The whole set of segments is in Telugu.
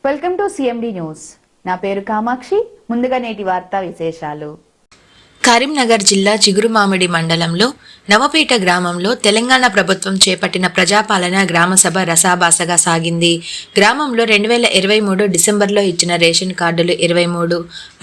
Welcome to CMD news. నా పేరు కామాక్షి. ముందుగా నేటి వార్తా విశేషాలు. కరీంనగర్ జిల్లా చిగురుమామిడి మండలంలో నవపేట గ్రామంలో తెలంగాణ ప్రభుత్వం చేపట్టిన ప్రజాపాలన గ్రామసభ రసాభాసగా సాగింది. గ్రామంలో 2023 డిసెంబర్లో ఇచ్చిన రేషన్ కార్డులు 23.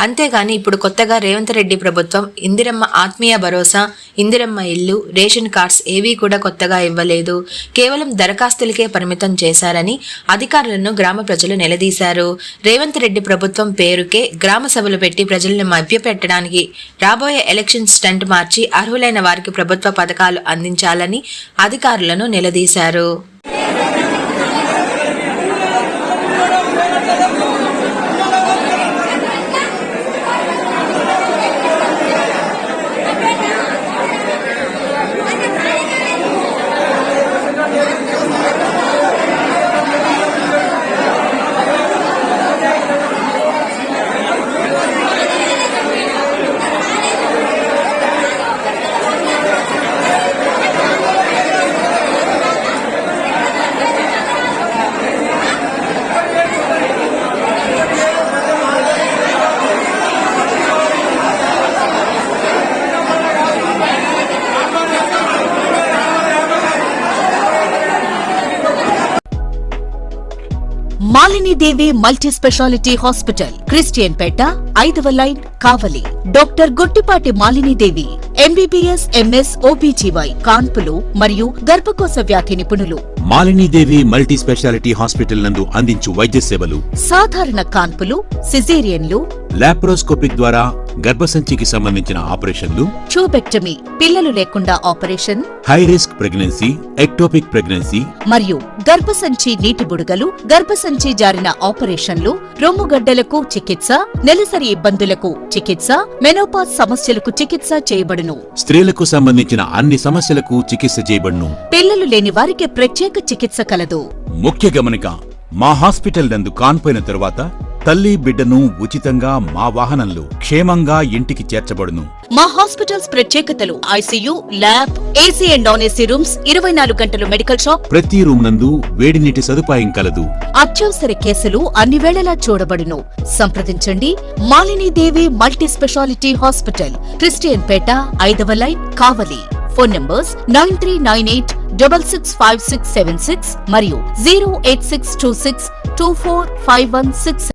అంతేగాని ఇప్పుడు కొత్తగా రేవంత్ రెడ్డి ప్రభుత్వం ఇందిరమ్మ ఆత్మీయ భరోసా, ఇందిరమ్మ ఇల్లు, రేషన్ కార్డ్స్ ఏవీ కూడా కొత్తగా ఇవ్వలేదు. కేవలం దరఖాస్తులకే పరిమితం చేశారని అధికారులను గ్రామ ప్రజలు నిలదీశారు. రేవంత్ రెడ్డి ప్రభుత్వం పేరుకే గ్రామ సభలు పెట్టి ప్రజలను మభ్యపెట్టడానికి రాబోయే ఎలక్షన్ స్టంట్ మార్చి అర్హులైన వారికి ప్రభుత్వ పథకాలు అందించాలని అధికారులను నిలదీశారు. Malinidevi multi speciality hospital, Christian పేట, 5వ line, Kavali. Doctor Gottipati Malinidevi, MBBS, MS, OBGY, కాన్పులు మరియు గర్భకోశ వ్యాధి నిపుణులు. మాలినీదేవి మల్టీ స్పెషాలిటీ హాస్పిటల్ నందు అందించు వైద్య సేవలు: సాధారణ కాన్పులు, సిజేరియన్లు, లాప్రోస్కోపిక్ ద్వారా గర్భసంచికి సంబంధించిన ఆపరేషన్లు, ట్యూబెక్టమీ, పిల్లలు లేకుండా operation, high risk pregnancy, ectopic pregnancy మరియు గర్భసంచి నీటి బుడగలు, గర్భసంచి జారిన ఆపరేషన్లు, రొమ్ముగడ్డలకు చికిత్స, నెలసరి ఇబ్బందులకు చికిత్స, మెనోపాజ్ సమస్యలకు చికిత్స చేయబడును. స్త్రీలకు సంబంధించిన అన్ని సమస్యలకు చికిత్స చేయబడును. పిల్లలు లేని వారికి ప్రత్యేక చికిత్స కలదు. ముఖ్య గమనిక: మా హాస్పిటల్ నందు కాన్పోయిన తరువాత తల్లి బిడ్డను ఉచితంగా మా వాహనంలో క్షేమంగా ఇంటికి చేర్చబడును. మా హాస్పిటల్స్ ప్రత్యేకతలు: ICU, lab, AC and non AC rooms, 24 గంటలు మెడికల్ షాప్, ప్రతి రూమ్ నందు వేడి నీటి సదుపాయం కలదు. అత్యవసర కేసులు అన్ని వేళలా చూడబడును. సంప్రదించండి. Malinidevi multi speciality hospital, Christian పేట, 5వ లైన్, కావలి. ఫోన్ నంబర్స్ 9398665676 మరియు 08626245166.